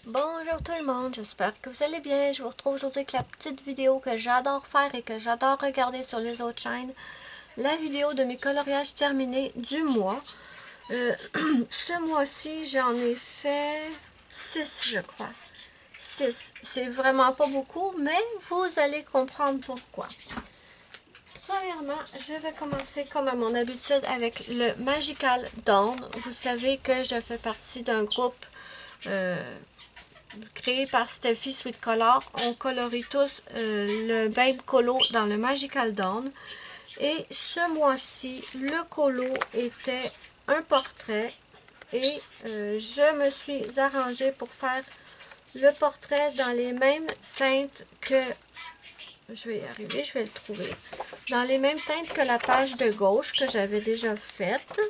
Bonjour tout le monde, j'espère que vous allez bien. Je vous retrouve aujourd'hui avec la petite vidéo que j'adore faire et que j'adore regarder sur les autres chaînes. La vidéo de mes coloriages terminés du mois. Ce mois-ci, j'en ai fait 6, je crois. 6. C'est vraiment pas beaucoup, mais vous allez comprendre pourquoi. Premièrement, je vais commencer comme à mon habitude avec le Magical Dawn. Vous savez que je fais partie d'un groupe créé par Steffi Sweet Color. On colorie tous le Babe Colo dans le Magical Dawn. Et ce mois-ci, le colo était un portrait. Et je me suis arrangée pour faire le portrait dans les mêmes teintes que... Je vais y arriver, je vais le trouver. Dans les mêmes teintes que la page de gauche que j'avais déjà faite.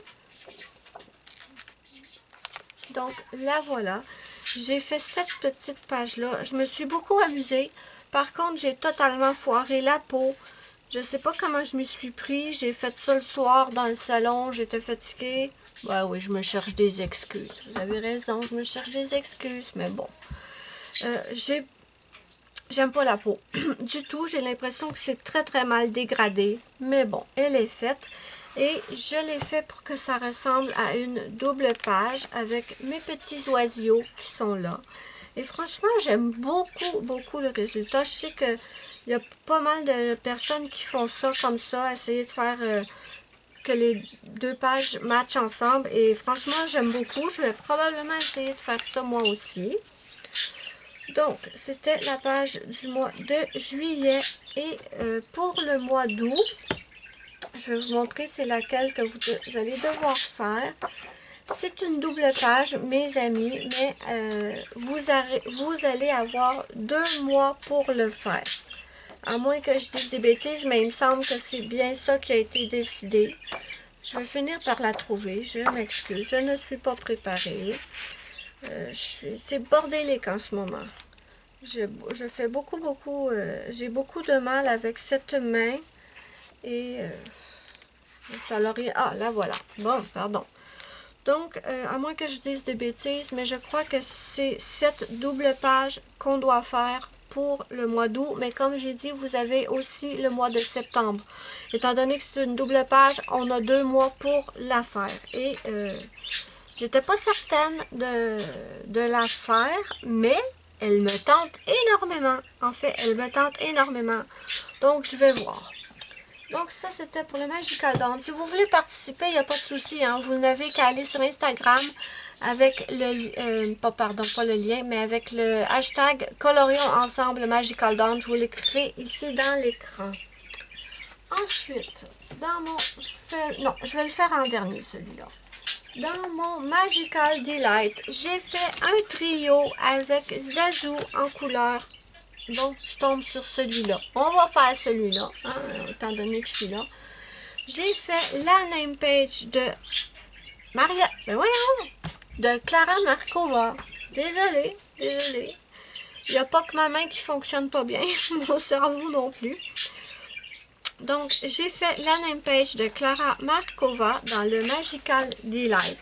Donc, la voilà. J'ai fait cette petite page-là. Je me suis beaucoup amusée. Par contre, j'ai totalement foiré la peau. Je sais pas comment je m'y suis pris. J'ai fait ça le soir dans le salon. J'étais fatiguée. Ben oui, je me cherche des excuses. Vous avez raison, je me cherche des excuses. Mais bon. J'aime pas la peau. Du tout. J'ai l'impression que c'est très très mal dégradé. Mais bon, elle est faite. Et je l'ai fait pour que ça ressemble à une double page avec mes petits oiseaux qui sont là. Et franchement, j'aime beaucoup, beaucoup le résultat. Je sais qu'il y a pas mal de personnes qui font ça comme ça, essayer de faire que les deux pages matchent ensemble. Et franchement, j'aime beaucoup. Je vais probablement essayer de faire ça moi aussi. Donc, c'était la page du mois de juillet. Et pour le mois d'août, je vais vous montrer c'est laquelle que vous allez devoir faire. C'est une double page, mes amis, mais vous allez avoir 2 mois pour le faire. À moins que je dise des bêtises, mais il me semble que c'est bien ça qui a été décidé. Je vais finir par la trouver, je m'excuse, je ne suis pas préparée. C'est bordélique en ce moment. Je fais beaucoup, j'ai beaucoup de mal avec cette main et ça l'aurait... Ah, là voilà. Bon, pardon. Donc, à moins que je dise des bêtises, mais je crois que c'est cette double page qu'on doit faire pour le mois d'août. Mais comme j'ai dit, vous avez aussi le mois de septembre. Étant donné que c'est une double page, on a 2 mois pour la faire. Et j'étais pas certaine de la faire, mais elle me tente énormément. En fait, elle me tente énormément. Donc, je vais voir. Donc ça, c'était pour le Magical Dawn. Si vous voulez participer, il n'y a pas de souci. Hein. Vous n'avez qu'à aller sur Instagram avec le... pas le lien, mais avec le hashtag Colorions ensemble Magical Dawn. Je vous l'écrirai ici dans l'écran. Ensuite, dans mon... Non, je vais le faire en dernier, celui-là. Dans mon Magical Delight, j'ai fait un trio avec Zazu en couleur. Donc, je tombe sur celui-là. On va faire celui-là, hein, étant donné que je suis là. J'ai fait la name page de Maria... Mais voyons! De Clara Markova. Désolée. Il n'y a pas que ma main qui fonctionne pas bien. Mon cerveau non plus. Donc, j'ai fait la name page de Clara Markova dans le Magical Delight.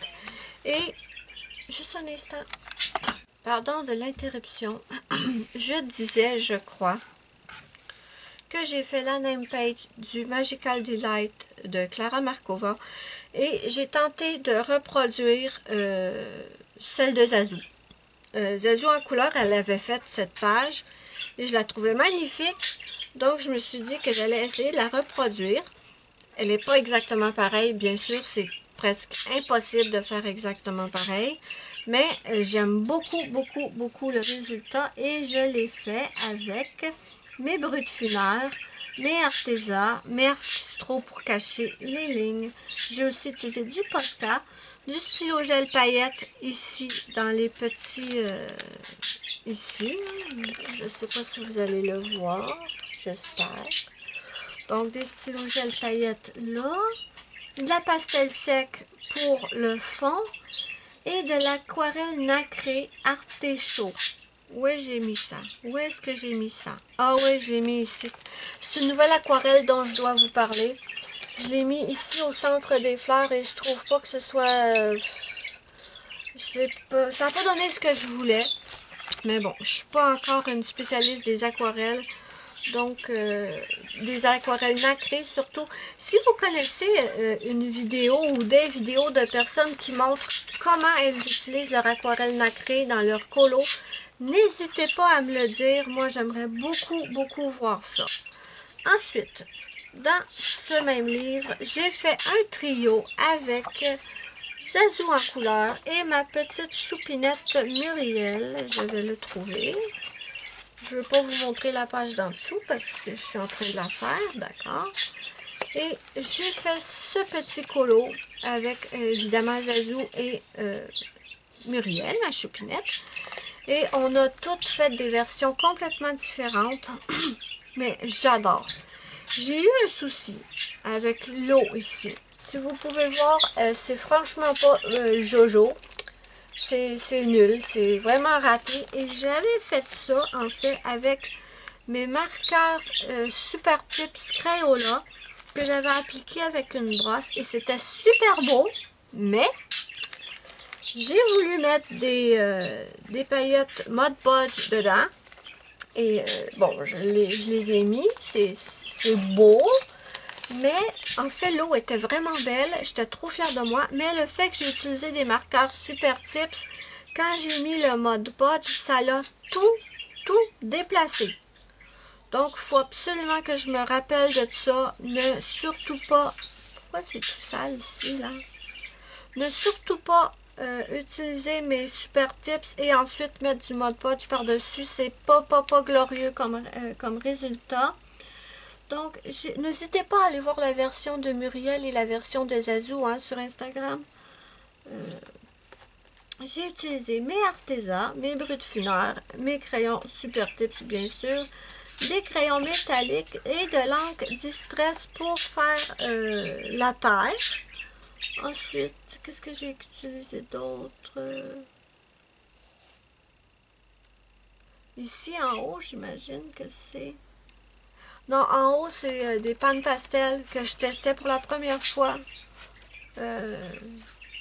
Et, juste un instant. Pardon de l'interruption. Je disais, je crois, que j'ai fait la name page du Magical Delight de Clara Markova et j'ai tenté de reproduire celle de Zazu. Zazu en couleur, elle avait fait cette page et je la trouvais magnifique, donc je me suis dit que j'allais essayer de la reproduire. Elle n'est pas exactement pareille, bien sûr, c'est presque impossible de faire exactement pareil. Mais j'aime beaucoup le résultat et je l'ai fait avec mes brutes funaires, mes artésas, mes artistros pour cacher les lignes. J'ai aussi utilisé du Posca, du stylo gel paillettes ici dans les petits... ici, je ne sais pas si vous allez le voir, j'espère. Donc des stylos gel paillettes là, de la pastel sec pour le fond. Et de l'aquarelle nacrée Artéchaud. Où est-ce que j'ai mis ça? Où est-ce que j'ai mis ça? Ah oui, je l'ai mis ici. C'est une nouvelle aquarelle dont je dois vous parler. Je l'ai mis ici au centre des fleurs et je trouve pas que ce soit... ça n'a pas donné ce que je voulais. Mais bon, je suis pas encore une spécialiste des aquarelles. Donc, des aquarelles nacrées surtout. Si vous connaissez une vidéo ou des vidéos de personnes qui montrent comment elles utilisent leur aquarelle nacrée dans leur colo, n'hésitez pas à me le dire. Moi, j'aimerais beaucoup, beaucoup voir ça. Ensuite, dans ce même livre, j'ai fait un trio avec Zazou en couleur et ma petite choupinette Muriel. Je vais le trouver. Je ne veux pas vous montrer la page d'en dessous parce que je suis en train de la faire, d'accord? Et j'ai fait ce petit colo avec évidemment Zazou et Muriel, ma choupinette. Et on a toutes fait des versions complètement différentes, mais j'adore. J'ai eu un souci avec l'eau ici. Si vous pouvez voir, c'est franchement pas Jojo. C'est nul, c'est vraiment raté. Et j'avais fait ça, en fait, avec mes marqueurs Super Tips Crayola que j'avais appliqué avec une brosse. Et c'était super beau, mais j'ai voulu mettre des paillettes Mod Podge dedans. Et bon, je les ai mis, c'est beau. Mais en fait, l'eau était vraiment belle. J'étais trop fière de moi. Mais le fait que j'ai utilisé des marqueurs Super Tips, quand j'ai mis le mode Podge, ça l'a tout déplacé. Donc, il faut absolument que je me rappelle de ça. Ne surtout pas... Pourquoi c'est tout sale ici, là? Ne surtout pas utiliser mes Super Tips et ensuite mettre du mode Podge par-dessus. C'est pas glorieux comme résultat. Donc, n'hésitez pas à aller voir la version de Muriel et la version de Zazou sur Instagram. J'ai utilisé mes Arteza, mes Brutfunner, mes crayons Super Tips bien sûr, des crayons métalliques et de l'encre Distress pour faire la terre. Ensuite, qu'est-ce que j'ai utilisé d'autre? Ici en haut, j'imagine que c'est... Non, en haut, c'est des pannes pastel que je testais pour la première fois.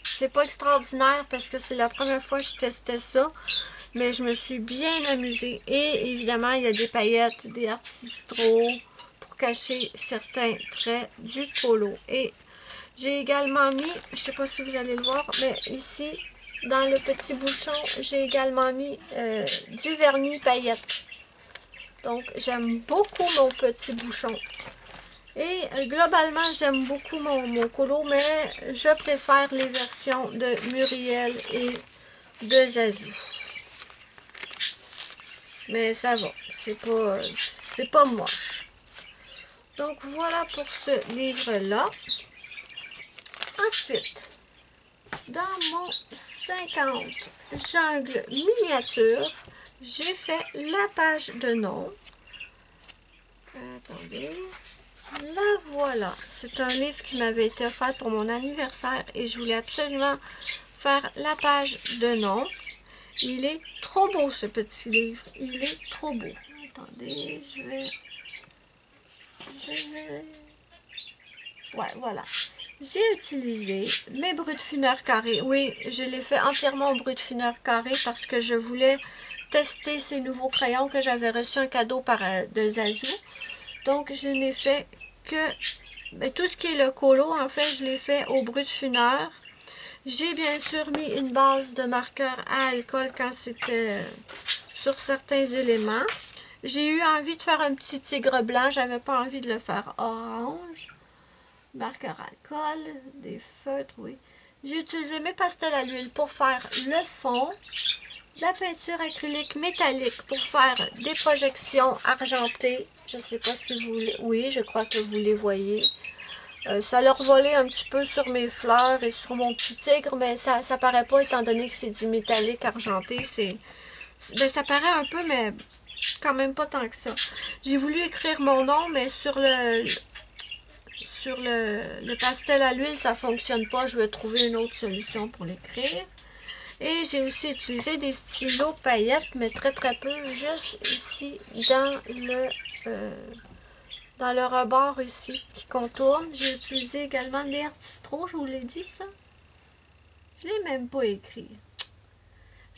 C'est pas extraordinaire parce que c'est la première fois que je testais ça. Mais je me suis bien amusée. Et évidemment, il y a des paillettes, des artistros pour cacher certains traits du polo. Et j'ai également mis, je sais pas si vous allez le voir, mais ici, dans le petit bouchon, j'ai également mis du vernis paillettes. Donc, j'aime beaucoup mon petit bouchon. Et globalement, j'aime beaucoup mon colo, mais je préfère les versions de Muriel et de Zazou. Mais ça va, c'est pas moche. Donc, voilà pour ce livre-là. Ensuite, dans mon 50 jungle miniature, j'ai fait la page de nom. Attendez. La voilà. C'est un livre qui m'avait été offert pour mon anniversaire et je voulais absolument faire la page de nom. Il est trop beau ce petit livre. Il est trop beau. Attendez, je vais... Ouais, voilà. J'ai utilisé mes Brutfunner carrés. Oui, je l'ai fait entièrement en Brutfunner carré parce que je voulais tester ces nouveaux crayons que j'avais reçus en cadeau de Zazou. Donc, je n'ai fait que... tout ce qui est le colo, en fait, je l'ai fait au Brutfunner. J'ai bien sûr mis une base de marqueur à alcool quand c'était sur certains éléments. J'ai eu envie de faire un petit tigre blanc. J'avais pas envie de le faire orange. Marqueur à alcool, des feutres, oui. J'ai utilisé mes pastels à l'huile pour faire le fond. De la peinture acrylique métallique pour faire des projections argentées. Je ne sais pas si vous les... Oui, je crois que vous les voyez. Ça leur volait un petit peu sur mes fleurs et sur mon petit tigre, mais ça paraît pas étant donné que c'est du métallique argenté. Ben, ça paraît un peu, mais quand même pas tant que ça. J'ai voulu écrire mon nom, mais sur le pastel à l'huile, ça fonctionne pas. Je vais trouver une autre solution pour l'écrire. Et j'ai aussi utilisé des stylos paillettes, mais très peu, juste ici dans le rebord ici qui contourne. J'ai utilisé également des artistros, je vous l'ai dit ça. Je l'ai même pas écrit.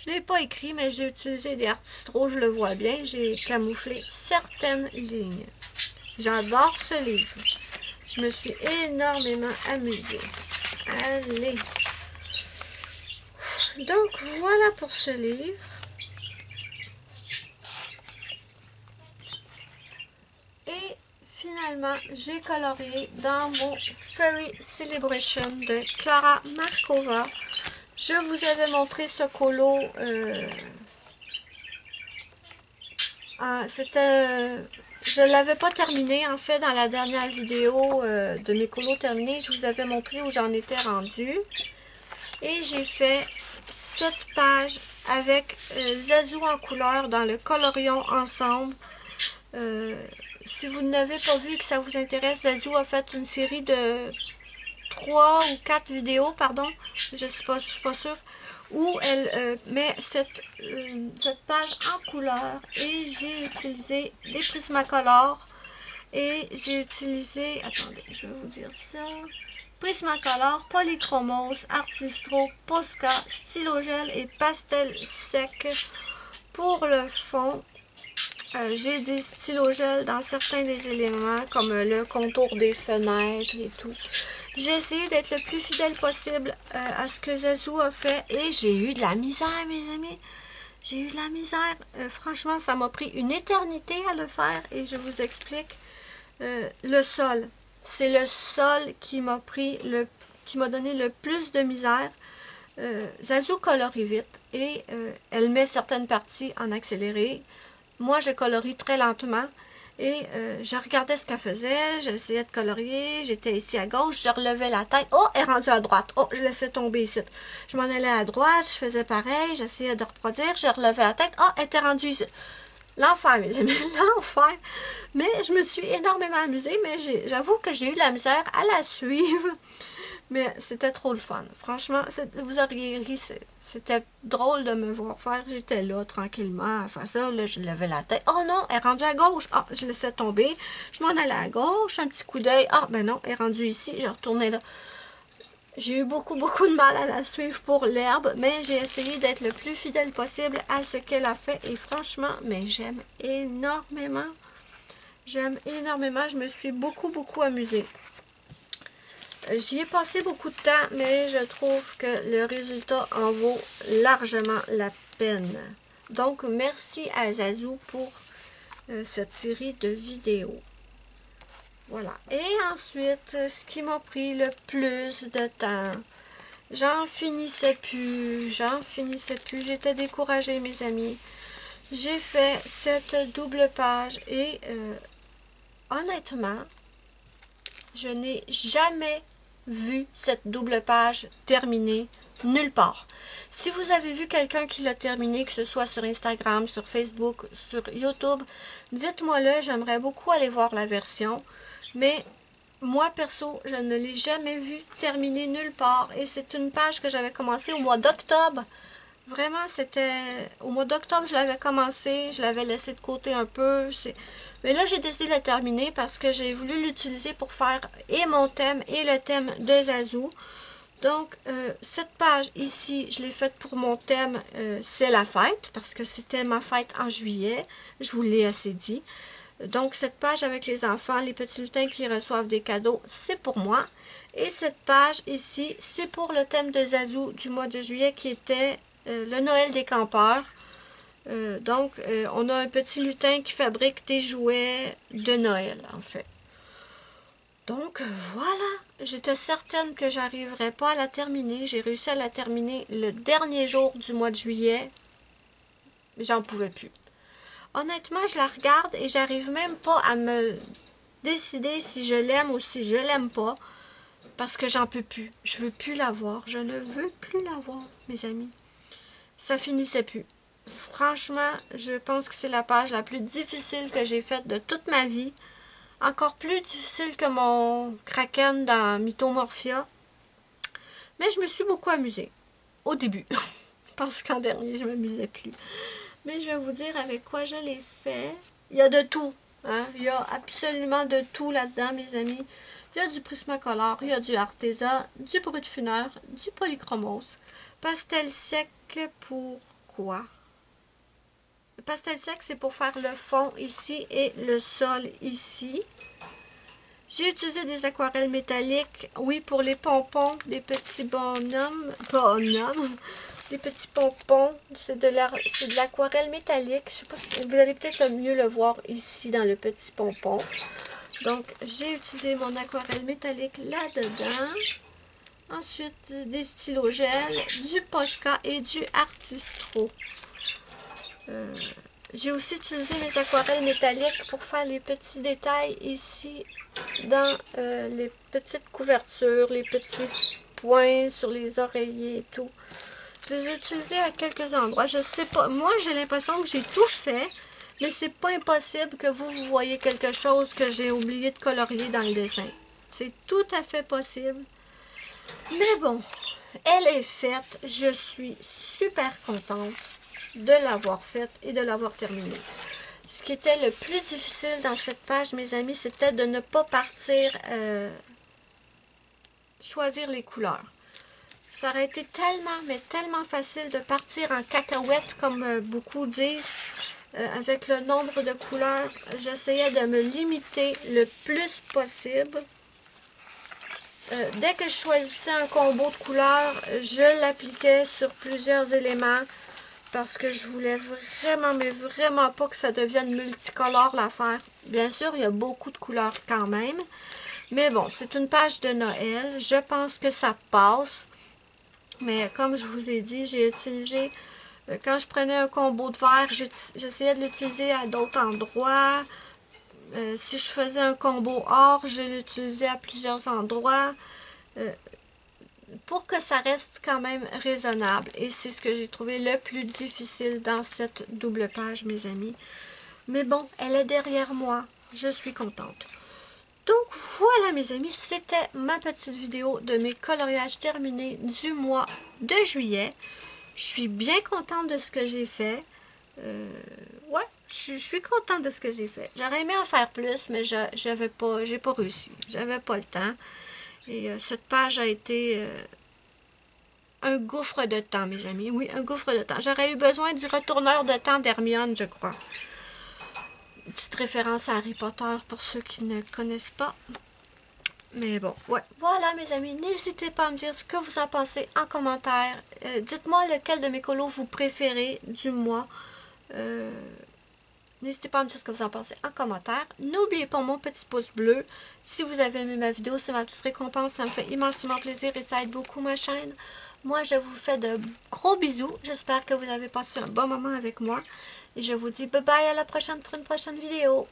Je ne l'ai pas écrit, mais j'ai utilisé des Artistro, je le vois bien. J'ai camouflé certaines lignes. J'adore ce livre. Je me suis énormément amusée. Allez. Donc, voilà pour ce livre. Et finalement, j'ai colorié dans mon Fairy Celebration de Clara Markova. Je vous avais montré ce colo. Je ne l'avais pas terminé, en fait, dans la dernière vidéo de mes colos terminés. Je vous avais montré où j'en étais rendue. Et j'ai fait cette page avec Zazu en couleur dans le Colorion ensemble. Si vous n'avez pas vu et que ça vous intéresse, Zazu a fait une série de 3 ou 4 vidéos, pardon, je ne suis pas sûre, où elle met cette page en couleur et j'ai utilisé des Prismacolor et j'ai utilisé, attendez, je vais vous dire ça, Prismacolor, Polychromos, Artistro, Posca, Stylogel et Pastel Sec pour le fond. J'ai des stylogels dans certains des éléments, comme le contour des fenêtres et tout. J'ai essayé d'être le plus fidèle possible à ce que Zazu a fait et j'ai eu de la misère, mes amis. J'ai eu de la misère. Franchement, ça m'a pris une éternité à le faire et je vous explique. Le sol. C'est le sol qui m'a donné le plus de misère. Zazu colorie vite et elle met certaines parties en accéléré. Moi, je colorie très lentement et je regardais ce qu'elle faisait, j'essayais de colorier, j'étais ici à gauche, je relevais la tête, oh, elle est rendue à droite, oh, je laissais tomber ici. Je m'en allais à droite, je faisais pareil, j'essayais de reproduire, je relevais la tête, oh, elle était rendue ici. L'enfer, mes amis, l'enfer. Mais je me suis énormément amusée, mais j'avoue que j'ai eu de la misère à la suivre. Mais c'était trop le fun. Franchement, vous auriez ri, c'était drôle de me voir faire. J'étais là, tranquillement, à faire ça. Là, je levais la tête. Oh non, elle est rendue à gauche. Ah, je laissais tomber. Je m'en allais à gauche, un petit coup d'œil. Ah, ben non, elle est rendue ici. Je retournais là. J'ai eu beaucoup de mal à la suivre pour l'herbe, mais j'ai essayé d'être le plus fidèle possible à ce qu'elle a fait. Et franchement, mais j'aime énormément. J'aime énormément. Je me suis beaucoup amusée. J'y ai passé beaucoup de temps, mais je trouve que le résultat en vaut largement la peine. Donc, merci à Zazu pour cette série de vidéos. Voilà. Et ensuite, ce qui m'a pris le plus de temps, j'en finissais plus, j'étais découragée, mes amis. J'ai fait cette double page et honnêtement, je n'ai jamais vu cette double page terminée nulle part. Si vous avez vu quelqu'un qui l'a terminé, que ce soit sur Instagram, sur Facebook, sur YouTube, dites-moi-le, j'aimerais beaucoup aller voir la version. Mais moi, perso, je ne l'ai jamais vu terminer nulle part. Et c'est une page que j'avais commencée au mois d'octobre. Vraiment, c'était... Au mois d'octobre, je l'avais commencé, je l'avais laissé de côté un peu. Mais là, j'ai décidé de la terminer parce que j'ai voulu l'utiliser pour faire et mon thème et le thème de Zazu. Donc, cette page ici, je l'ai faite pour mon thème, c'est la fête, parce que c'était ma fête en juillet. Je vous l'ai assez dit. Donc, cette page avec les enfants, les petits lutins qui reçoivent des cadeaux, c'est pour moi. Et cette page ici, c'est pour le thème de Zazu du mois de juillet qui était le Noël des campeurs. Donc, on a un petit lutin qui fabrique des jouets de Noël, en fait. Donc, voilà. J'étais certaine que j'arriverais pas à la terminer. J'ai réussi à la terminer le dernier jour du mois de juillet. Mais j'en pouvais plus. Honnêtement, je la regarde et j'arrive même pas à me décider si je l'aime ou si je l'aime pas. Parce que j'en peux plus. Je veux plus la voir. Je ne veux plus la voir, mes amis. Ça finissait plus. Franchement, je pense que c'est la page la plus difficile que j'ai faite de toute ma vie. Encore plus difficile que mon Kraken dans Mythomorphia. Mais je me suis beaucoup amusée. Au début. Parce qu'en dernier, je ne m'amusais plus. Mais je vais vous dire avec quoi je l'ai fait. Il y a de tout. Hein? Il y a absolument de tout là-dedans, mes amis. Il y a du Prismacolor, il y a du Arteza, du Brut Funeur, du Polychromos, Pastel Sec pour pourquoi. Le pastel sec, c'est pour faire le fond ici et le sol ici. J'ai utilisé des aquarelles métalliques, oui, pour les pompons, des petits bonhommes, des petits pompons, c'est de l'aquarelle métallique. Je sais pas si vous allez peut-être mieux le voir ici dans le petit pompon. Donc, j'ai utilisé mon aquarelle métallique là-dedans. Ensuite, des stylos gel, du Posca et du Artistro. J'ai aussi utilisé les aquarelles métalliques pour faire les petits détails ici dans les petites couvertures, les petits points sur les oreillers et tout. Je les ai utilisés à quelques endroits. Je sais pas, moi j'ai l'impression que j'ai tout fait, mais c'est pas impossible que vous voyez quelque chose que j'ai oublié de colorier dans le dessin. C'est tout à fait possible. Mais bon, elle est faite. Je suis super contente de l'avoir faite et de l'avoir terminée. Ce qui était le plus difficile dans cette page, mes amis, c'était de ne pas partir choisir les couleurs. Ça aurait été tellement, mais tellement facile de partir en cacahuète, comme beaucoup disent, avec le nombre de couleurs. J'essayais de me limiter le plus possible. Dès que je choisissais un combo de couleurs, je l'appliquais sur plusieurs éléments parce que je voulais vraiment, mais vraiment pas que ça devienne multicolore l'affaire. Bien sûr, il y a beaucoup de couleurs quand même, mais bon, c'est une page de Noël. Je pense que ça passe, mais comme je vous ai dit, j'ai utilisé, quand je prenais un combo de vert, j'essayais de l'utiliser à d'autres endroits. Si je faisais un combo or, je l'utilisais à plusieurs endroits pour que ça reste quand même raisonnable. Et c'est ce que j'ai trouvé le plus difficile dans cette double page, mes amis. Mais bon, elle est derrière moi. Je suis contente. Donc voilà, mes amis, c'était ma petite vidéo de mes coloriages terminés du mois de juillet. Je suis bien contente de ce que j'ai fait. Ouais, je suis contente de ce que j'ai fait. J'aurais aimé en faire plus, mais j'ai pas réussi. J'avais pas le temps. Et cette page a été un gouffre de temps, mes amis. Oui, un gouffre de temps. J'aurais eu besoin du retourneur de temps d'Hermione, je crois. Une petite référence à Harry Potter pour ceux qui ne connaissent pas. Mais bon, ouais. Voilà, mes amis. N'hésitez pas à me dire ce que vous en pensez en commentaire. Dites-moi lequel de mes colos vous préférez du mois. N'hésitez pas à me dire ce que vous en pensez en commentaire. N'oubliez pas mon petit pouce bleu. Si vous avez aimé ma vidéo, c'est ma petite récompense. Ça me fait immensément plaisir et ça aide beaucoup ma chaîne. Moi, je vous fais de gros bisous. J'espère que vous avez passé un bon moment avec moi. Et je vous dis bye bye à la prochaine pour une prochaine vidéo.